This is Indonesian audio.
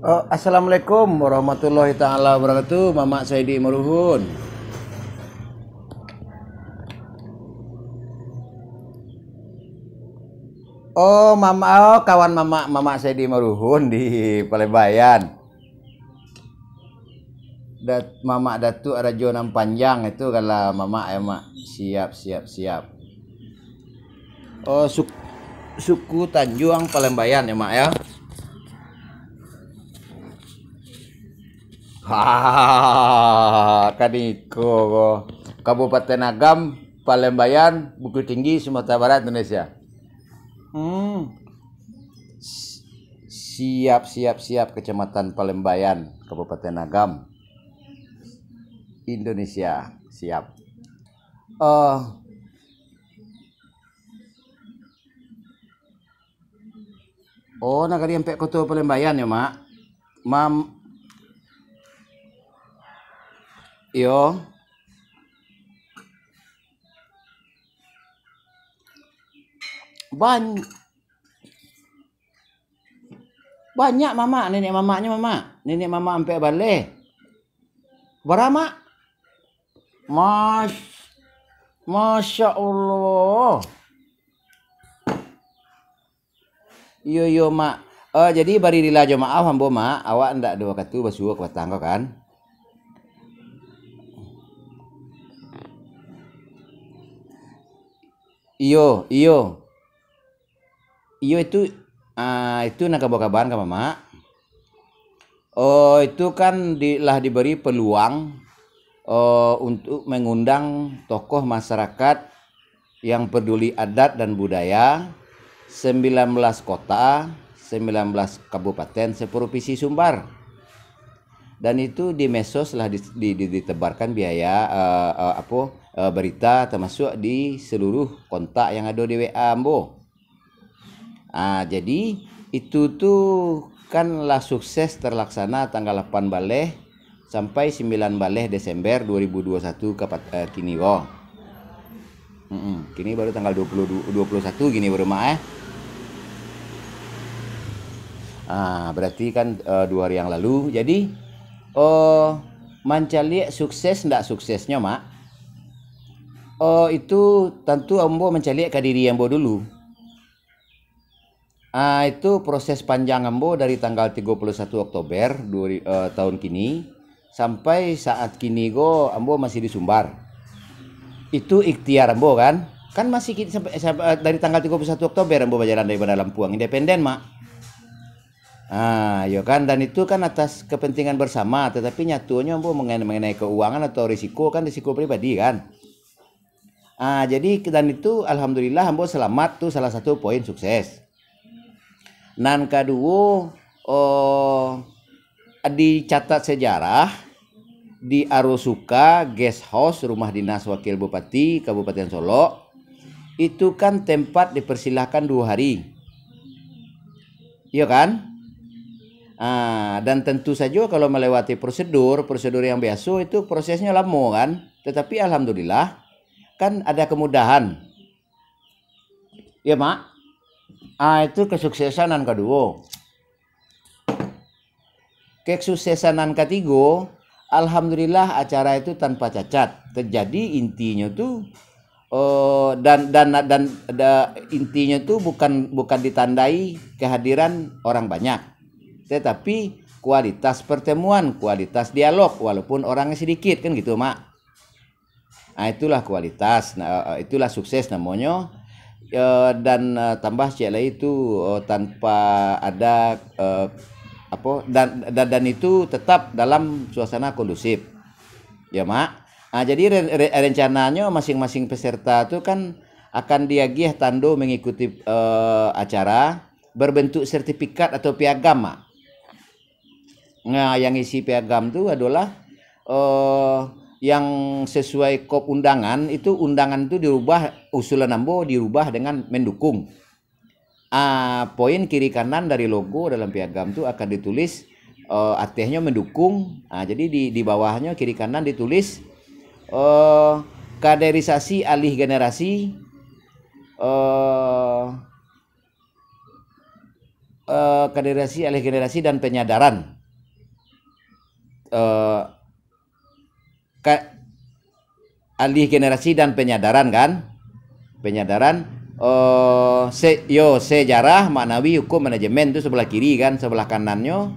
Assalamualaikum warahmatullahi taala wabarakatuh. Mama Saidi Maruhun. Kawan Mama Saidi Maruhun di Palebayan. Mama Datu Rajo Nam Panjang itu kalau Mama ya Mak. Siap. Suku Tanjuang Palembayan ya Mak ya. Kaniko Kabupaten Agam, Palembayan, Bukit Tinggi, Sumatera Barat, Indonesia. Siap Kecamatan Palembayan, Kabupaten Agam, Indonesia. Siap. Nagari sampai Kota Palembayan ya Mak. Yo. Banyak Mama, nenek mama sampai balik. Berapa? Masya Allah. Yo Mak. Jadi bari dilajo maaf hambo Mak, awak ndak dua katu basuh ke tangga kan? Iyo itu nak kabar-kabaran ka Mama. Itu kan diberi peluang untuk mengundang tokoh masyarakat yang peduli adat dan budaya 19 kota, 19 kabupaten seprovinsi Sumbar. Dan itu di medsos lah ditebarkan berita termasuk di seluruh kontak yang ada di WA Ambo. Jadi itu tuh kanlah sukses terlaksana tanggal 8 baleh sampai 9 baleh Desember 2021 kini kini baru tanggal 21 gini baru Mak berarti kan 2 hari yang lalu. Jadi mencari sukses ndak suksesnya Mak. Itu tentu Ambo mencari ke diri Ambo dulu. Itu proses panjang Ambo dari tanggal 31 Oktober tahun kini sampai saat kini Ambo masih di Sumbar. Itu ikhtiar Ambo kan masih sampai dari tanggal 31 Oktober Ambo berjalan dari Bandar Lampuang independen Mak. Ya kan, dan itu kan atas kepentingan bersama, tetapi nyatunya Ambo mengenai keuangan atau risiko pribadi kan. Jadi dan itu alhamdulillah Ambo selamat tuh salah satu poin sukses. Nan kedua dicatat sejarah di Arosuka Guest House Rumah Dinas Wakil Bupati Kabupaten Solo itu kan tempat dipersilahkan 2 hari. Iya kan? Dan tentu saja kalau melewati prosedur yang biasa itu prosesnya lama kan, tetapi alhamdulillah kan ada kemudahan ya Mak. Itu kesuksesan yang kedua. Kesuksesan yang ketiga, alhamdulillah acara itu tanpa cacat terjadi. Intinya tuh intinya tuh bukan ditandai kehadiran orang banyak, tetapi kualitas pertemuan, kualitas dialog walaupun orangnya sedikit kan gitu Mak. Itulah kualitas. Itulah sukses namanya. Dan tambah lagi itu tanpa ada dan itu tetap dalam suasana kondusif ya Mak. Jadi rencananya masing-masing peserta itu kan akan diagih tando mengikuti acara berbentuk sertifikat atau piagam Mak. Yang isi piagam itu adalah yang sesuai kop undangan itu dirubah, usulan Ambo dirubah dengan mendukung. Poin kiri kanan dari logo dalam piagam itu akan ditulis artinya mendukung. Jadi di bawahnya kiri kanan ditulis kaderisasi alih generasi generasi, alih generasi dan penyadaran. Alih generasi dan penyadaran kan, penyadaran. Sejarah, maknawi, hukum, manajemen itu sebelah kiri kan, sebelah kanannya